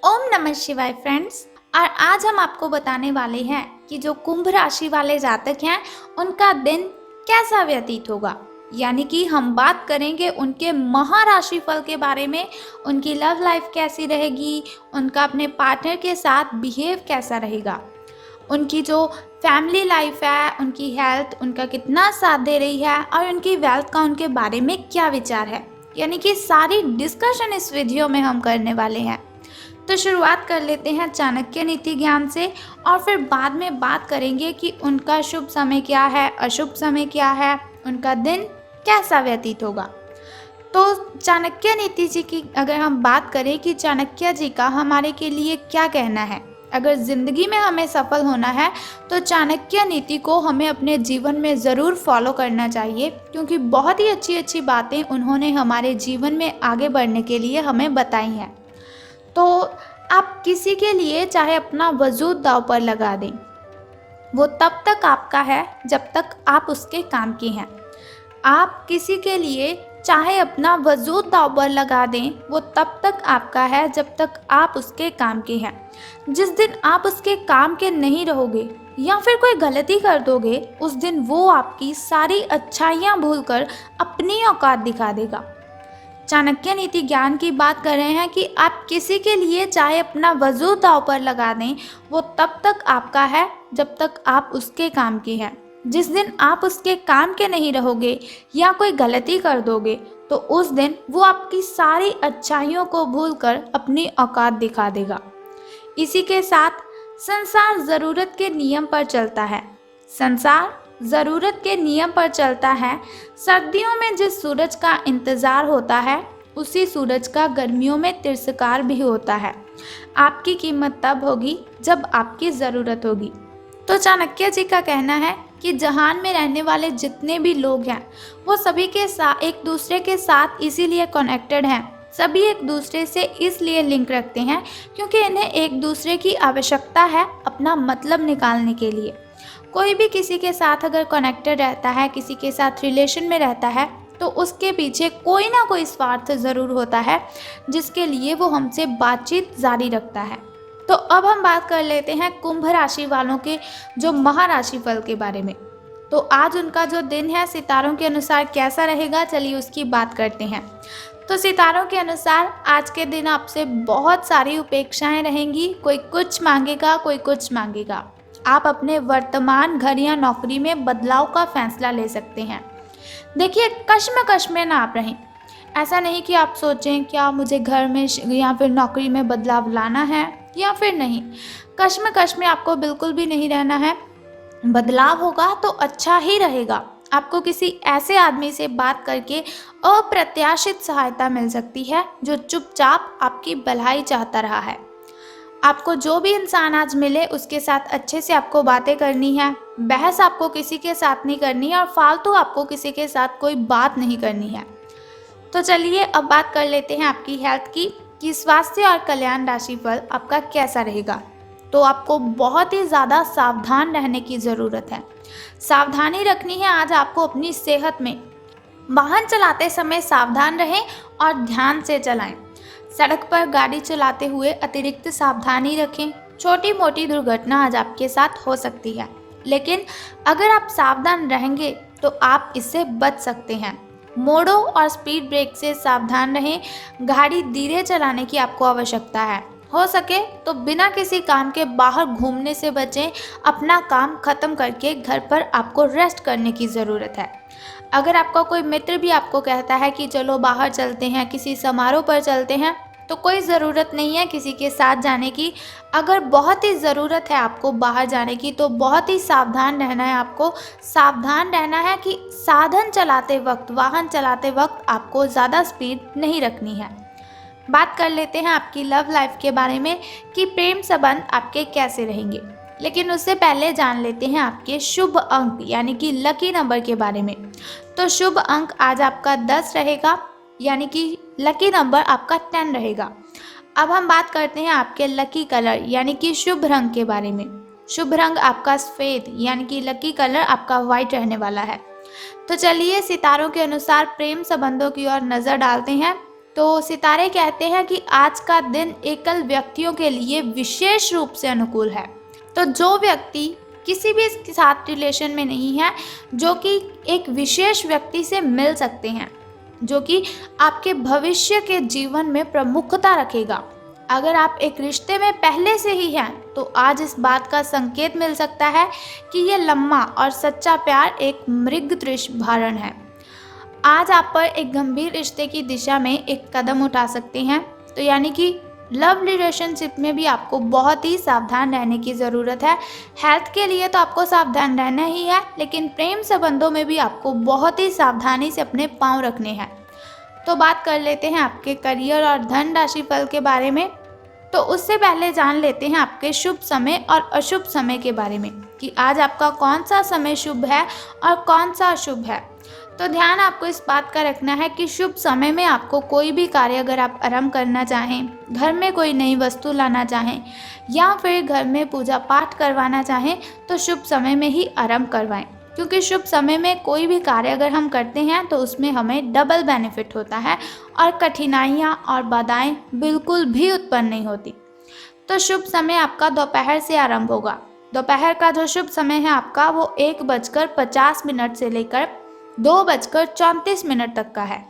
ओम नमः शिवाय फ्रेंड्स। और आज हम आपको बताने वाले हैं कि जो कुंभ राशि वाले जातक हैं उनका दिन कैसा व्यतीत होगा। यानी कि हम बात करेंगे उनके महाराशि फल के बारे में, उनकी लव लाइफ कैसी रहेगी, उनका अपने पार्टनर के साथ बिहेव कैसा रहेगा, उनकी जो फैमिली लाइफ है, उनकी हेल्थ उनका कितना साथ दे रही है और उनकी वेल्थ का उनके बारे में क्या विचार है। यानी कि सारी डिस्कशन इस वीडियो में हम करने वाले हैं। तो शुरुआत कर लेते हैं चाणक्य नीति ज्ञान से और फिर बाद में बात करेंगे कि उनका शुभ समय क्या है, अशुभ समय क्या है, उनका दिन कैसा व्यतीत होगा। तो चाणक्य नीति जी की अगर हम बात करें कि चाणक्य जी का हमारे के लिए क्या कहना है, अगर ज़िंदगी में हमें सफल होना है तो चाणक्य नीति को हमें अपने जीवन में ज़रूर फॉलो करना चाहिए, क्योंकि बहुत ही अच्छी अच्छी बातें उन्होंने हमारे जीवन में आगे बढ़ने के लिए हमें बताई हैं। तो आप किसी के लिए चाहे अपना वजूद दांव पर लगा दें, वो तब तक आपका है जब तक आप उसके काम की हैं। आप किसी के लिए चाहे अपना वजूद दांव पर लगा दें, वो तब तक आपका है जब तक आप उसके काम के हैं। जिस दिन आप उसके काम के नहीं रहोगे या फिर कोई गलती कर दोगे, उस दिन वो आपकी सारी अच्छाइयाँ भूलकर अपनी औकात दिखा देगा। चाणक्य नीति ज्ञान की बात कर रहे हैं कि आप किसी के लिए चाहे अपना वजूद दांव पर लगा दें, वो तब तक आपका है जब तक आप उसके काम के हैं। जिस दिन आप उसके काम के नहीं रहोगे या कोई गलती कर दोगे, तो उस दिन वो आपकी सारी अच्छाइयों को भूलकर अपनी औकात दिखा देगा। इसी के साथ संसार ज़रूरत के नियम पर चलता है। संसार ज़रूरत के नियम पर चलता है। सर्दियों में जिस सूरज का इंतज़ार होता है, उसी सूरज का गर्मियों में तिरस्कार भी होता है। आपकी कीमत तब होगी जब आपकी ज़रूरत होगी। तो चाणक्य जी का कहना है कि जहान में रहने वाले जितने भी लोग हैं, वो सभी के साथ एक दूसरे के साथ इसीलिए कनेक्टेड हैं। सभी एक दूसरे से इसलिए लिंक रखते हैं क्योंकि इन्हें एक दूसरे की आवश्यकता है अपना मतलब निकालने के लिए। कोई भी किसी के साथ अगर कनेक्टेड रहता है, किसी के साथ रिलेशन में रहता है, तो उसके पीछे कोई ना कोई स्वार्थ ज़रूर होता है जिसके लिए वो हमसे बातचीत जारी रखता है। तो अब हम बात कर लेते हैं कुंभ राशि वालों के जो महाराशि फल के बारे में। तो आज उनका जो दिन है सितारों के अनुसार कैसा रहेगा, चलिए उसकी बात करते हैं। तो सितारों के अनुसार आज के दिन आपसे बहुत सारी उपेक्षाएं रहेंगी। कोई कुछ मांगेगा, कोई कुछ मांगेगा। आप अपने वर्तमान घर या नौकरी में बदलाव का फैसला ले सकते हैं। देखिए, कश्मकश में ना आप रहें। ऐसा नहीं कि आप सोचें क्या मुझे घर में या फिर नौकरी में बदलाव लाना है या फिर नहीं। कश्मकश में आपको बिल्कुल भी नहीं रहना है। बदलाव होगा तो अच्छा ही रहेगा। आपको किसी ऐसे आदमी से बात करके अप्रत्याशित सहायता मिल सकती है जो चुपचाप आपकी भलाई चाहता रहा है। आपको जो भी इंसान आज मिले उसके साथ अच्छे से आपको बातें करनी है। बहस आपको किसी के साथ नहीं करनी है और फालतू आपको किसी के साथ कोई बात नहीं करनी है। तो चलिए अब बात कर लेते हैं आपकी हेल्थ की कि स्वास्थ्य और कल्याण राशि फल आपका कैसा रहेगा। तो आपको बहुत ही ज़्यादा सावधान रहने की ज़रूरत है। सावधानी रखनी है आज आपको अपनी सेहत में। वाहन चलाते समय सावधान रहें और ध्यान से चलाएं। सड़क पर गाड़ी चलाते हुए अतिरिक्त सावधानी रखें। छोटी मोटी दुर्घटना आज आपके साथ हो सकती है, लेकिन अगर आप सावधान रहेंगे तो आप इससे बच सकते हैं। मोड़ों और स्पीड ब्रेक से सावधान रहें। गाड़ी धीरे चलाने की आपको आवश्यकता है। हो सके तो बिना किसी काम के बाहर घूमने से बचें। अपना काम खत्म करके घर पर आपको रेस्ट करने की ज़रूरत है। अगर आपका कोई मित्र भी आपको कहता है कि चलो बाहर चलते हैं, किसी समारोह पर चलते हैं, तो कोई ज़रूरत नहीं है किसी के साथ जाने की। अगर बहुत ही ज़रूरत है आपको बाहर जाने की तो बहुत ही सावधान रहना है। आपको सावधान रहना है कि साधन चलाते वक्त, वाहन चलाते वक्त आपको ज़्यादा स्पीड नहीं रखनी है। बात कर लेते हैं आपकी लव लाइफ के बारे में कि प्रेम संबंध आपके कैसे रहेंगे। लेकिन उससे पहले जान लेते हैं आपके शुभ अंक यानी कि लकी नंबर के बारे में। तो शुभ अंक आज आपका 10 रहेगा, यानी कि लकी नंबर आपका 10 रहेगा। अब हम बात करते हैं आपके लकी कलर यानी कि शुभ रंग के बारे में। शुभ रंग आपका सफ़ेद यानी कि लकी कलर आपका वाइट रहने वाला है। तो चलिए सितारों के अनुसार प्रेम संबंधों की ओर नज़र डालते हैं। तो सितारे कहते हैं कि आज का दिन एकल व्यक्तियों के लिए विशेष रूप से अनुकूल है। तो जो व्यक्ति किसी भी के साथ रिलेशन में नहीं है, जो कि एक विशेष व्यक्ति से मिल सकते हैं, जो कि आपके भविष्य के जीवन में प्रमुखता रखेगा। अगर आप एक रिश्ते में पहले से ही हैं तो आज इस बात का संकेत मिल सकता है कि ये लम्बा और सच्चा प्यार एक मृगतृष्ण भारण है। आज आप पर एक गंभीर रिश्ते की दिशा में एक कदम उठा सकते हैं। तो यानी कि लव रिलेशनशिप में भी आपको बहुत ही सावधान रहने की ज़रूरत है। हेल्थ के लिए तो आपको सावधान रहना ही है, लेकिन प्रेम संबंधों में भी आपको बहुत ही सावधानी से अपने पांव रखने हैं। तो बात कर लेते हैं आपके करियर और धन राशि फल के बारे में। तो उससे पहले जान लेते हैं आपके शुभ समय और अशुभ समय के बारे में कि आज आपका कौन सा समय शुभ है और कौन सा अशुभ है। तो ध्यान आपको इस बात का रखना है कि शुभ समय में आपको कोई भी कार्य अगर आप आरंभ करना चाहें, घर में कोई नई वस्तु लाना चाहें या फिर घर में पूजा पाठ करवाना चाहें तो शुभ समय में ही आरंभ करवाएं, क्योंकि शुभ समय में कोई भी कार्य अगर हम करते हैं तो उसमें हमें डबल बेनिफिट होता है और कठिनाइयाँ और बाधाएं बिल्कुल भी उत्पन्न नहीं होती। तो शुभ समय आपका दोपहर से आरंभ होगा। दोपहर का जो शुभ समय है आपका वो 1:50 से लेकर 2:34 तक का है।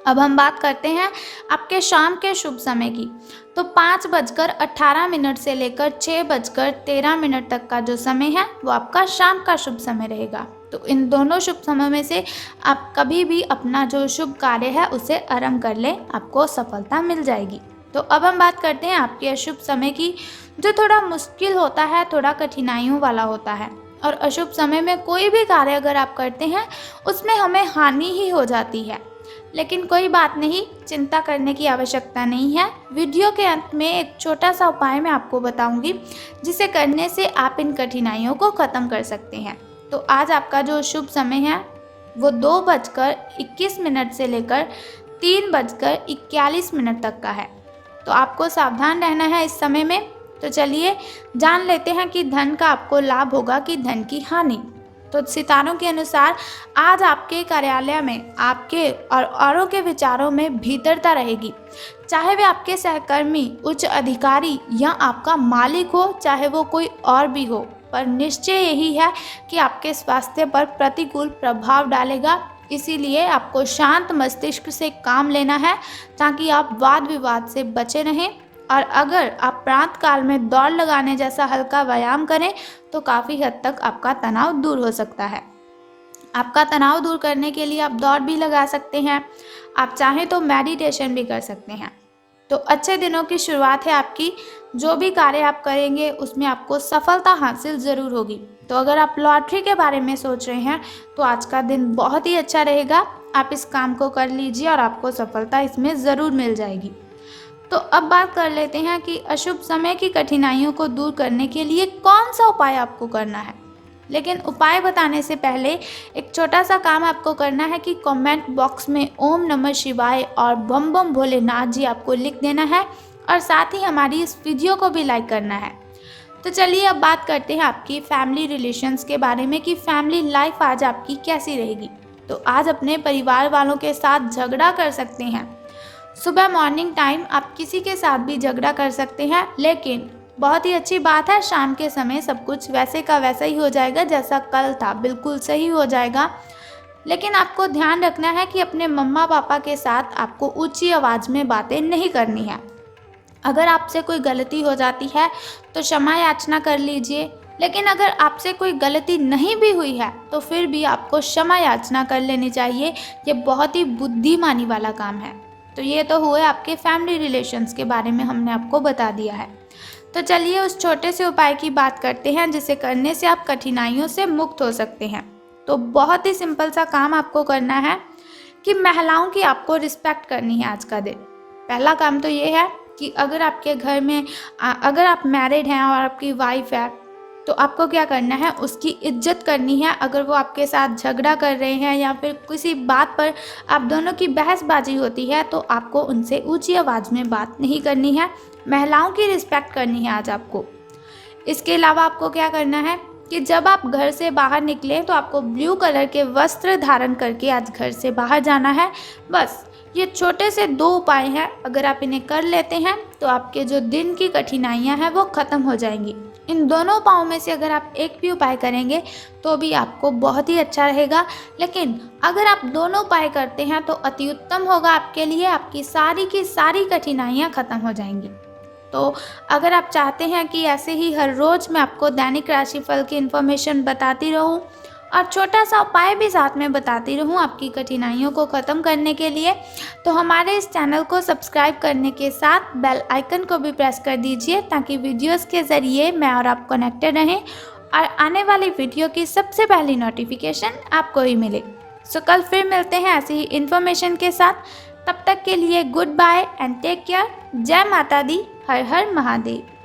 अब हम बात करते हैं आपके शाम के शुभ समय की। तो 5:18 से लेकर 6:13 तक का जो समय है वो आपका शाम का शुभ समय रहेगा। तो इन दोनों शुभ समय में से आप कभी भी अपना जो शुभ कार्य है उसे आरंभ कर लें, आपको सफलता मिल जाएगी। तो अब हम बात करते हैं आपके अशुभ समय की, जो थोड़ा मुश्किल होता है, थोड़ा कठिनाइयों वाला होता है। और अशुभ समय में कोई भी कार्य अगर आप करते हैं उसमें हमें हानि ही हो जाती है, लेकिन कोई बात नहीं, चिंता करने की आवश्यकता नहीं है। वीडियो के अंत में एक छोटा सा उपाय मैं आपको बताऊंगी जिसे करने से आप इन कठिनाइयों को ख़त्म कर सकते हैं। तो आज आपका जो शुभ समय है वो 2:21 से लेकर 3:41 तक का है। तो आपको सावधान रहना है इस समय में। तो चलिए जान लेते हैं कि धन का आपको लाभ होगा कि धन की हानि। तो सितारों के अनुसार आज आपके कार्यालय में आपके और औरों के विचारों में भीतरता रहेगी, चाहे वे आपके सहकर्मी, उच्च अधिकारी या आपका मालिक हो, चाहे वो कोई और भी हो, पर निश्चय यही है कि आपके स्वास्थ्य पर प्रतिकूल प्रभाव डालेगा। इसीलिए आपको शांत मस्तिष्क से काम लेना है ताकि आप वाद विवाद से बचे रहें। और अगर आप प्रातः काल में दौड़ लगाने जैसा हल्का व्यायाम करें तो काफ़ी हद तक आपका तनाव दूर हो सकता है। आपका तनाव दूर करने के लिए आप दौड़ भी लगा सकते हैं, आप चाहें तो मेडिटेशन भी कर सकते हैं। तो अच्छे दिनों की शुरुआत है आपकी। जो भी कार्य आप करेंगे उसमें आपको सफलता हासिल ज़रूर होगी। तो अगर आप लॉटरी के बारे में सोच रहे हैं तो आज का दिन बहुत ही अच्छा रहेगा। आप इस काम को कर लीजिए और आपको सफलता इसमें ज़रूर मिल जाएगी। तो अब बात कर लेते हैं कि अशुभ समय की कठिनाइयों को दूर करने के लिए कौन सा उपाय आपको करना है। लेकिन उपाय बताने से पहले एक छोटा सा काम आपको करना है कि कमेंट बॉक्स में ओम नमः शिवाय और बम बम भोलेनाथ जी आपको लिख देना है और साथ ही हमारी इस वीडियो को भी लाइक करना है। तो चलिए अब बात करते हैं आपकी फैमिली रिलेशंस के बारे में कि फैमिली लाइफ आज आपकी कैसी रहेगी। तो आज अपने परिवार वालों के साथ झगड़ा कर सकते हैं। सुबह मॉर्निंग टाइम आप किसी के साथ भी झगड़ा कर सकते हैं, लेकिन बहुत ही अच्छी बात है शाम के समय सब कुछ वैसे का वैसा ही हो जाएगा जैसा कल था, बिल्कुल सही हो जाएगा। लेकिन आपको ध्यान रखना है कि अपने मम्मा पापा के साथ आपको ऊंची आवाज़ में बातें नहीं करनी है। अगर आपसे कोई गलती हो जाती है तो क्षमा याचना कर लीजिए, लेकिन अगर आपसे कोई गलती नहीं भी हुई है तो फिर भी आपको क्षमा याचना कर लेनी चाहिए। ये बहुत ही बुद्धिमानी वाला काम है। तो ये तो हुए आपके फैमिली रिलेशंस के बारे में हमने आपको बता दिया है। तो चलिए उस छोटे से उपाय की बात करते हैं जिसे करने से आप कठिनाइयों से मुक्त हो सकते हैं। तो बहुत ही सिंपल सा काम आपको करना है कि महिलाओं की आपको रिस्पेक्ट करनी है आज का दिन। पहला काम तो ये है कि अगर आपके घर में अगर आप मैरिड हैं और आपकी वाइफ है तो आपको क्या करना है, उसकी इज्जत करनी है। अगर वो आपके साथ झगड़ा कर रहे हैं या फिर किसी बात पर आप दोनों की बहसबाजी होती है तो आपको उनसे ऊंची आवाज़ में बात नहीं करनी है। महिलाओं की रिस्पेक्ट करनी है आज आपको। इसके अलावा आपको क्या करना है कि जब आप घर से बाहर निकलें तो आपको ब्लू कलर के वस्त्र धारण करके आज घर से बाहर जाना है। बस ये छोटे से 2 उपाय हैं, अगर आप इन्हें कर लेते हैं तो आपके जो दिन की कठिनाइयां हैं वो ख़त्म हो जाएंगी। इन दोनों उपायों में से अगर आप एक भी उपाय करेंगे तो भी आपको बहुत ही अच्छा रहेगा, लेकिन अगर आप दोनों उपाय करते हैं तो अति उत्तम होगा आपके लिए, आपकी सारी की सारी कठिनाइयाँ ख़त्म हो जाएंगी। तो अगर आप चाहते हैं कि ऐसे ही हर रोज़ मैं आपको दैनिक राशिफल की इन्फॉर्मेशन बताती रहूं और छोटा सा उपाय भी साथ में बताती रहूं आपकी कठिनाइयों को ख़त्म करने के लिए, तो हमारे इस चैनल को सब्सक्राइब करने के साथ बेल आइकन को भी प्रेस कर दीजिए, ताकि वीडियोस के ज़रिए मैं और आप कनेक्टेड रहें और आने वाली वीडियो की सबसे पहली नोटिफिकेशन आपको ही मिले। सो कल फिर मिलते हैं ऐसी ही इन्फॉर्मेशन के साथ। तब तक के लिए good bye and take care. जय माता दी, हर हर महादेव।